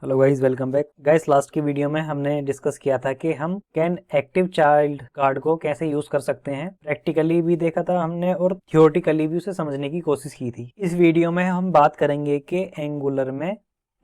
Hello guys, welcome back guys. Last की video में हमने डिस्कस किया था कि हम कैन एक्टिव चाइल्ड कार्ड को कैसे यूज कर सकते हैं। प्रैक्टिकली भी देखा था हमने और थियोरेटिकली भी उसे समझने की कोशिश की थी। इस वीडियो में हम बात करेंगे कि एंगुलर में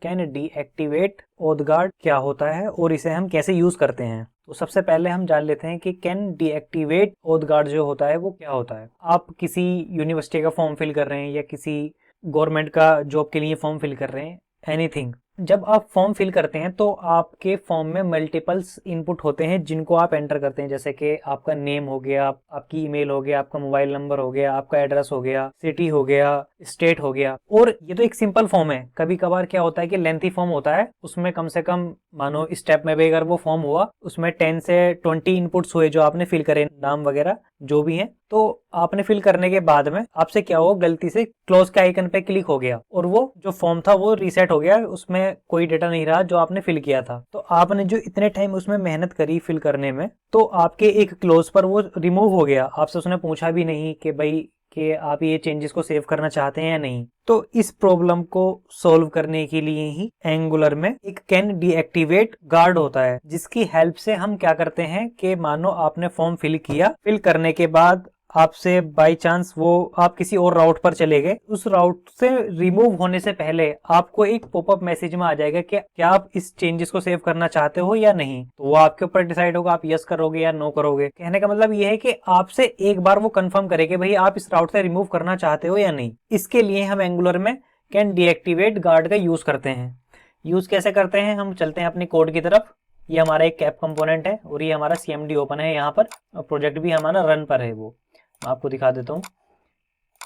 कैन डीएक्टिवेट ऑथ गार्ड क्या होता है और इसे हम कैसे यूज करते हैं। तो सबसे पहले हम जान लेते हैं कि कैन डीएक्टिवेट ऑथ गार्ड जो होता है वो क्या होता है। आप किसी यूनिवर्सिटी का फॉर्म फिल कर रहे हैं या किसी गवर्नमेंट का जॉब के लिए फॉर्म फिल कर रहे हैं, एनीथिंग। जब आप फॉर्म फिल करते हैं तो आपके फॉर्म में मल्टीपल्स इनपुट होते हैं जिनको आप एंटर करते हैं, जैसे कि आपका नेम हो गया, आपकी ईमेल हो गया, आपका मोबाइल नंबर हो गया, आपका एड्रेस हो गया, सिटी हो गया, स्टेट हो गया। और ये तो एक सिंपल फॉर्म है। कभी कभार क्या होता है कि लेंथी फॉर्म होता है, उसमें कम से कम मानो स्टेप में भी अगर वो फॉर्म हुआ उसमें 10 से 20 इनपुट्स हुए जो आपने फिल करे, नाम वगैरह जो भी है। तो आपने फिल करने के बाद में आपसे क्या हुआ, गलती से क्लोज के आइकन पे क्लिक हो गया और वो जो फॉर्म था वो रीसेट हो गया, उसमें कोई डेटा नहीं रहा जो आपने फिल किया था। तो आपने जो इतने टाइम उसमें मेहनत करी फिल करने में, तो आपके एक क्लोज पर वो रिमूव हो गया। आपसे उसने पूछा भी नहीं कि भाई कि आप ये चेंजेस को सेव करना चाहते हैं या नहीं। तो इस प्रॉब्लम को सॉल्व करने के लिए ही एंगुलर में एक कैन डीएक्टिवेट गार्ड होता है, जिसकी हेल्प से हम क्या करते हैं कि मानो आपने फॉर्म फिल किया, फिल करने के बाद आपसे बाय चांस वो आप किसी और राउट पर चले गए, उस राउट से रिमूव होने से पहले आपको एक पॉपअप मैसेज में आ जाएगा कि क्या आप इस चेंजेस को सेव करना चाहते हो या नहीं। तो वो आपके ऊपर डिसाइड होगा, आप यस करोगे या नो करोगे। कहने का मतलब ये है कि आपसे एक बार वो कंफर्म करे कि भाई आप इस राउट से रिमूव करना चाहते हो या नहीं। इसके लिए हम एंगुलर में कैन डीएक्टिवेट गार्ड का यूज करते हैं। यूज कैसे करते हैं, हम चलते हैं अपनी कोड की तरफ। ये हमारा एक कैप कंपोनेंट है और ये हमारा CMD ओपन है यहाँ पर, और प्रोजेक्ट भी हमारा रन पर है। वो मैं आपको दिखा देता हूँ।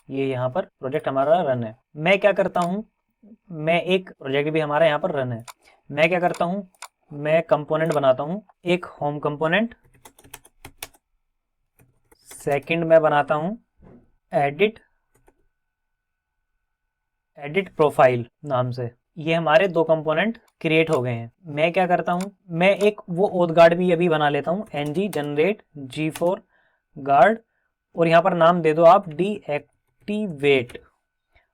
ये यहाँ पर प्रोजेक्ट हमारा रन है। मैं क्या करता हूँ, मैं एक प्रोजेक्ट भी हमारा यहाँ पर रन है। मैं क्या करता हूँ, मैं कंपोनेंट बनाता हूँ, एक होम कंपोनेंट। सेकंड मैं बनाता हूँ एडिट प्रोफाइल नाम से। ये हमारे दो कंपोनेंट क्रिएट हो गए हैं। मैं क्या करता हूँ, मैं एक वो ऑथ गार्ड भी अभी बना लेता हूँ, ng जनरेट G4 गार्ड, और यहाँ पर नाम दे दो आप डीएक्टिवेट।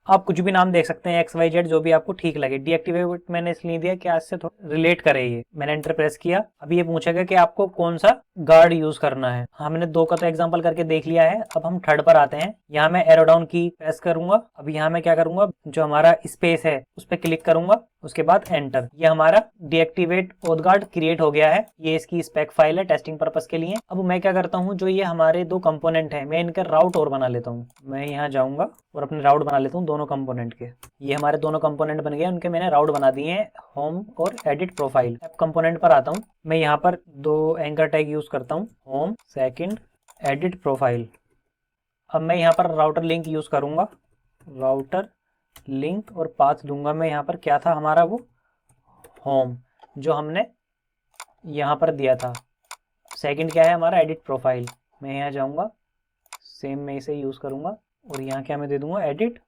आप कुछ भी नाम देख सकते हैं, XYZ जो भी आपको ठीक लगे। डीएक्टिवेट मैंने इसलिए दिया कि आज से थोड़ा रिलेट करे ये। मैंने एंटर प्रेस किया। अभी ये पूछेगा कि आपको कौन सा गार्ड यूज करना है। हमने दो का तो एग्जांपल करके देख लिया है। अब हम थर्ड पर आते हैं। यहाँ मैं एरो डाउन की प्रेस करूंगा। अब यहाँ मैं क्या करूंगा, जो हमारा स्पेस है उस पर क्लिक करूंगा, उसके बाद एंटर। ये हमारा डीएक्टिवेट ऑथ गार्ड क्रिएट हो गया है। ये इसकी स्पेक फाइल है टेस्टिंग पर्पस के लिए। अब मैं क्या करता हूँ, जो ये हमारे दो कंपोनेंट है, मैं इनका राउट और बना लेता हूँ। मैं यहाँ जाऊंगा और अपने राउट बना लेता हूँ दोनों कंपोनेंट के। ये हमारे दोनों कंपोनेंट बन गए, उनके मैंने राउट बना दिए हैं, होम और एडिट प्रोफाइल। अब कंपोनेंट पर आता हूँ। मैं यहाँ पर दो एंकर टैग यूज करता हूँ, होम सेकंड एडिट प्रोफाइल। अब मैं यहाँ पर राउटर लिंक यूज करूंगा, राउटर लिंक, और पाथ दूंगा मैं यहाँ पर, क्या था हमारा वो होम जो हमने यहाँ पर दिया था। सेकंड क्या है हमारा एडिट प्रोफाइल। मैं यहाँ जाऊँगा, सेम मैं इसे यूज़ करूँगा और यहाँ क्या मैं दे दूँगा एडिट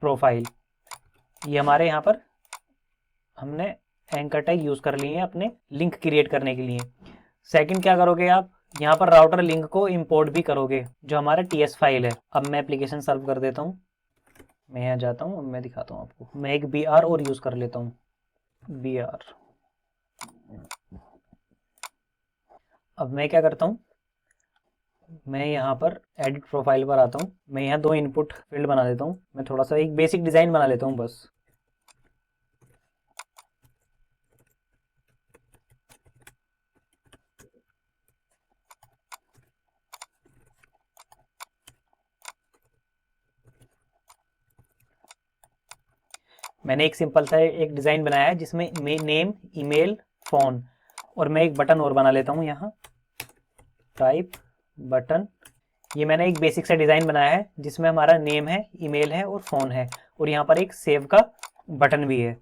प्रोफाइल। ये हमारे यहाँ पर हमने एंकर टैग यूज़ कर लिए हैं अपने लिंक क्रिएट करने के लिए। सेकंड क्या करोगे आप, यहाँ पर राउटर लिंक को इंपोर्ट भी करोगे जो हमारा TS फाइल है। अब मैं एप्लीकेशन सर्व कर देता हूँ। मैं यहाँ जाता हूँ, मैं दिखाता हूँ आपको। मैं एक BR और यूज़ कर लेता हूँ, BR। अब मैं क्या करता हूँ, मैं यहाँ पर एडिट प्रोफाइल पर आता हूँ। मैं यहाँ दो इनपुट फील्ड बना देता हूँ। मैं थोड़ा सा एक बेसिक डिज़ाइन बना लेता हूँ बस। मैंने एक सिंपल सा एक डिज़ाइन बनाया है जिसमें नेम, ईमेल, फ़ोन, और मैं एक बटन और बना लेता हूँ यहाँ, टाइप बटन। ये मैंने एक बेसिक सा डिज़ाइन बनाया है जिसमें हमारा नेम है, ईमेल है और फ़ोन है, और यहाँ पर एक सेव का बटन भी है।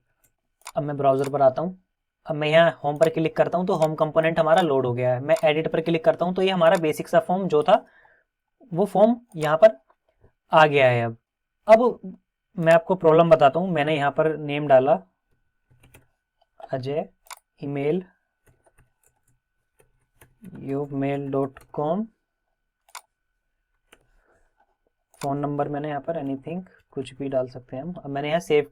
अब मैं ब्राउज़र पर आता हूँ। अब मैं यहाँ होम पर क्लिक करता हूँ तो होम कंपोनेंट हमारा लोड हो गया है। मैं एडिट पर क्लिक करता हूँ तो ये हमारा बेसिक सा फॉर्म जो था वो फॉर्म यहाँ पर आ गया है। अब मैं आपको प्रॉब्लम बताता हूँ। मैंने यहाँ पर नेम डाला Ajay, email yourmail.com, phone number मैंने यहाँ पर एनीथिंग कुछ भी डाल सकते हैं हम। अब मैंने यहाँ सेव,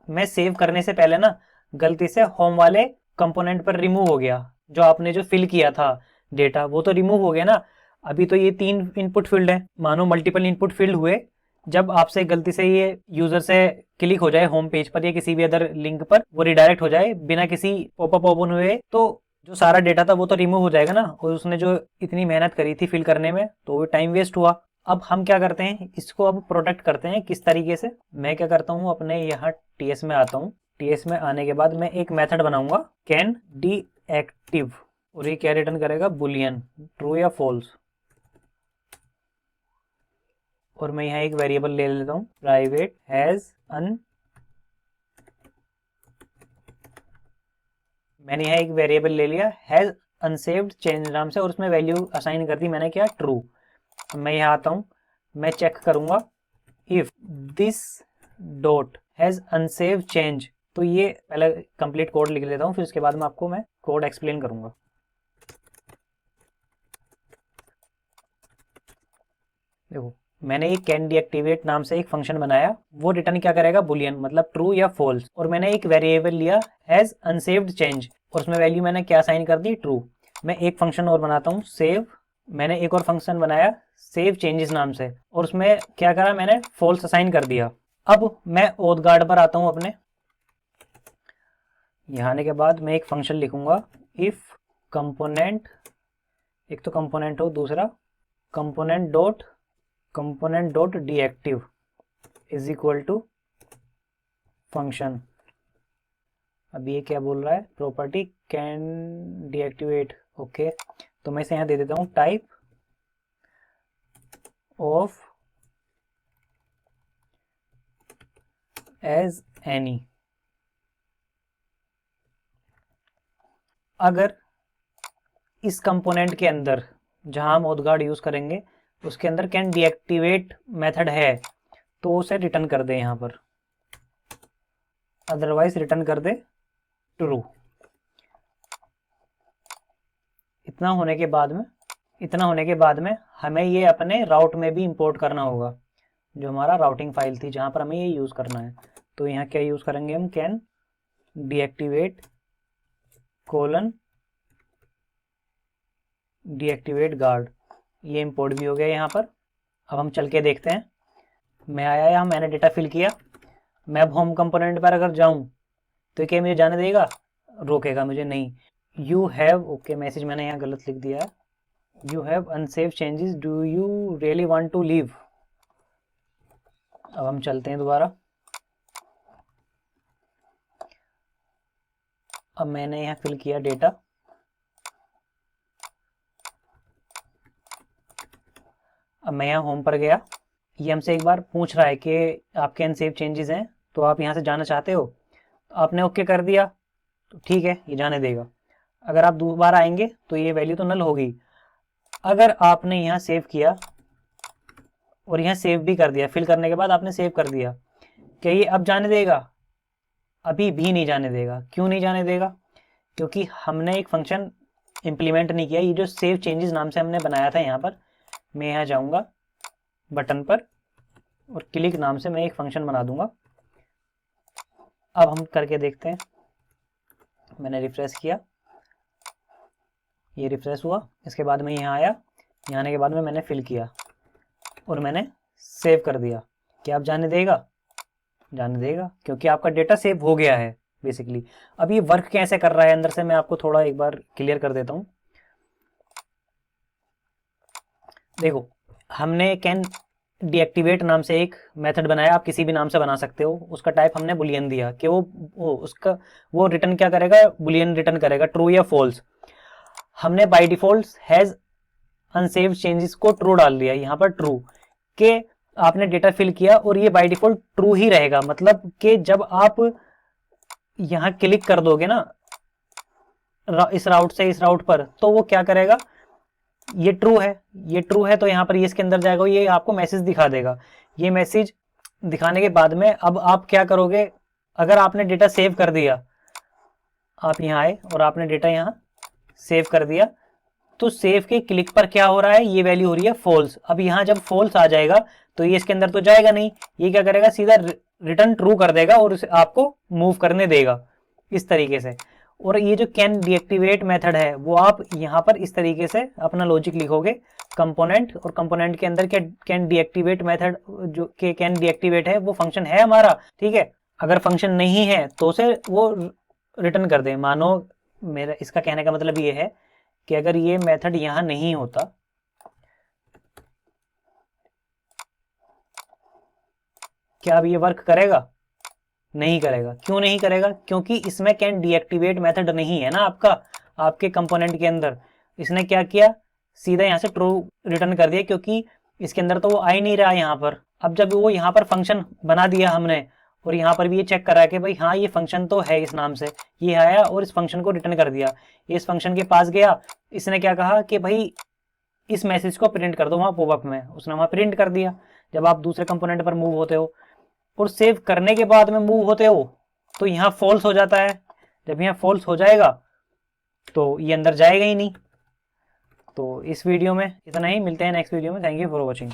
मैं सेव करने से पहले ना गलती से होम वाले कंपोनेंट पर रिमूव हो गया, जो आपने जो फिल किया था डेटा वो तो रिमूव हो गया ना। अभी तो ये 3 इनपुट फील्ड है, मानो मल्टीपल इनपुट फील्ड हुए। जब आपसे गलती से ये यूजर से क्लिक हो जाए होम पेज पर या किसी भी अदर लिंक पर, वो रिडायरेक्ट हो जाए बिना किसी पॉपअप ओपन हुए, तो जो सारा डेटा था वो तो रिमूव हो जाएगा ना, और उसने जो इतनी मेहनत करी थी फिल करने में, तो वो टाइम वेस्ट हुआ। अब हम क्या करते हैं, इसको अब प्रोटेक्ट करते हैं किस तरीके से। मैं क्या करता हूँ, अपने यहाँ टीएस में आता हूँ। टीएस में आने के बाद मैं एक मेथड बनाऊंगा कैन डीएक्टिव, और ये क्या रिटर्न करेगा, बुलियन, ट्रू या फॉल्स। और मैं यहाँ एक वेरिएबल ले लेता हूँ प्राइवेट हैज अन, मैंने यहाँ एक वेरिएबल ले लिया हैज अनसेव्ड चेंज नाम से, और उसमें वैल्यू असाइन कर दी मैंने क्या, ट्रू। मैं यहाँ आता हूँ, मैं चेक करूंगा if this dot has unsave change, तो ये पहले कंप्लीट कोड लिख लेता हूँ, फिर उसके बाद में आपको मैं कोड एक्सप्लेन करूंगा। देखो मैंने एक कैन डीएक्टिवेट नाम से एक फंक्शन बनाया, वो रिटर्न क्या करेगा, बुलियन, मतलब ट्रू या फॉल्स। और मैंने एक वेरिएबल लिया हैज अनसेव्ड चेंज, और उसमें वैल्यू मैंने क्या असाइन कर दी, ट्रू। मैं एक फंक्शन और बनाता हूँ सेव, मैंने एक और फंक्शन बनाया सेव चेंजेस नाम से, और उसमें क्या करा, मैंने फॉल्स असाइन कर दिया। अब मैं ऑथ गार्ड पर आता हूँ अपने, यहाँ आने के बाद मैं एक फंक्शन लिखूंगा इफ कंपोनेंट, एक तो कंपोनेंट हो, दूसरा कंपोनेंट डॉट डीएक्टिव इज इक्वल टू फंक्शन। अब ये क्या बोल रहा है, प्रॉपर्टी कैन डीएक्टिवेट, ओके। तो मैं इसे यहाँ दे देता हूँ टाइप ऑफ एज एनी। अगर इस कंपोनेंट के अंदर जहां हम ऑथ गार्ड यूज करेंगे उसके अंदर कैन डीएक्टिवेट मेथड है, तो उसे रिटर्न कर दे यहाँ पर, अदरवाइज रिटर्न कर दे ट्रू। इतना होने के बाद में हमें ये अपने राउट में भी इंपोर्ट करना होगा, जो हमारा राउटिंग फाइल थी जहां पर हमें ये यूज करना है। तो यहाँ क्या यूज करेंगे हम, can deactivate colon deactivate guard, ये इंपोर्ट भी हो गया यहाँ पर। अब हम चल के देखते हैं, मैं आया यहाँ, मैंने डेटा फिल किया। मैं अब होम कंपोनेंट पर अगर जाऊं तो क्या मुझे जाने देगा, रोकेगा मुझे, नहीं। यू हैव, ओके मैसेज मैंने यहाँ गलत लिख दिया है, you have unsaved changes, do you really want to leave. अब हम चलते हैं दोबारा। अब मैंने यहाँ फिल किया डेटा, अब मैं यहाँ होम पर गया। ये हमसे एक बार पूछ रहा है कि आपके अनसेव चेंजेस हैं, तो आप यहाँ से जाना चाहते हो, तो आपने ओके कर दिया, तो ठीक है, ये जाने देगा। अगर आप दोबारा आएंगे तो ये वैल्यू तो नल होगी। अगर आपने यहाँ सेव किया और यहाँ सेव भी कर दिया, फिल करने के बाद आपने सेव कर दिया, क्या ये अब जाने देगा, अभी भी नहीं जाने देगा। क्यों नहीं जाने देगा, क्योंकि हमने एक फंक्शन इंप्लीमेंट नहीं किया। ये जो सेव चेंजेस नाम से हमने बनाया था, यहाँ पर मैं यहाँ जाऊँगा बटन पर और क्लिक नाम से मैं एक फंक्शन बना दूंगा। अब हम करके देखते हैं, मैंने रिफ्रेश किया, ये रिफ्रेश हुआ। इसके बाद मैं यहाँ आया, यहाँ आने के बाद में मैंने फिल किया और मैंने सेव कर दिया। क्या आप जाने देगा, जाने देगा, क्योंकि आपका डेटा सेव हो गया है बेसिकली। अब ये वर्क कैसे कर रहा है अंदर से, मैं आपको थोड़ा एक बार क्लियर कर देता हूँ। देखो हमने कैन डीएक्टिवेट नाम से एक मेथड बनाया, आप किसी भी नाम से बना सकते हो। उसका टाइप हमने बुलियन दिया कि वो रिटर्न क्या करेगा, बुलियन रिटर्न करेगा, ट्रू या फॉल्स। हमने by default has unsaved changes को ट्रू डाल दिया, यहाँ पर ट्रू, के आपने डेटा फिल किया और ये बाय डिफॉल्ट ट्रू ही रहेगा। मतलब कि जब आप यहाँ क्लिक कर दोगे ना इस राउट से इस राउट पर, तो वो क्या करेगा, ये ट्रू है, ये ट्रू है, तो यहाँ पर ये इसके अंदर जाएगा, ये आपको मैसेज दिखा देगा। ये मैसेज दिखाने के बाद में अब आप क्या करोगे, अगर आपने डेटा सेव कर दिया, आप यहाँ आए और आपने डेटा यहाँ सेव कर दिया, तो सेव के क्लिक पर क्या हो रहा है, ये वैल्यू हो रही है फॉल्स। अब यहाँ जब फॉल्स आ जाएगा तो ये इसके अंदर तो जाएगा नहीं, ये क्या करेगा, सीधा रिटर्न ट्रू कर देगा और उसे आपको मूव करने देगा। इस तरीके से। और ये जो कैन डीएक्टिवेट मेथड है वो आप यहाँ पर इस तरीके से अपना लॉजिक लिखोगे कंपोनेंट, और कंपोनेंट के अंदर क्या कैन डीएक्टिवेट मेथड जो के कैन डीएक्टिवेट है वो फंक्शन है हमारा, ठीक है। अगर फंक्शन नहीं है तो उसे वो रिटर्न कर दे। मानो मेरा इसका कहने का मतलब ये है कि अगर ये मेथड यहाँ नहीं होता, क्या अब ये वर्क करेगा? नहीं करेगा। क्यों नहीं करेगा? क्योंकि इसमें कैन डीएक्टिवेट मेथड नहीं है ना आपके कंपोनेंट के अंदर। इसने क्या किया, सीधा यहाँ से ट्रू रिटर्न कर दिया, क्योंकि इसके अंदर तो वो आ ही नहीं रहा यहाँ पर। अब जब वो यहाँ पर फंक्शन बना दिया हमने, और यहाँ पर भी ये चेक करा कि भाई हाँ ये फंक्शन तो है इस नाम से, ये आया और इस फंक्शन को रिटर्न कर दिया। इस फंक्शन के पास गया, इसने क्या कहा कि भाई इस मैसेज को प्रिंट कर दो वहाँ पॉपअप में, उसने वहाँ प्रिंट कर दिया। जब आप दूसरे कंपोनेंट पर मूव होते हो और सेव करने के बाद में मूव होते हो तो यहाँ फॉल्स हो जाता है। जब यहाँ फॉल्स हो जाएगा तो ये अंदर जाएगा ही नहीं। तो इस वीडियो में इतना ही, मिलते हैं नेक्स्ट वीडियो में। Thank you for watching.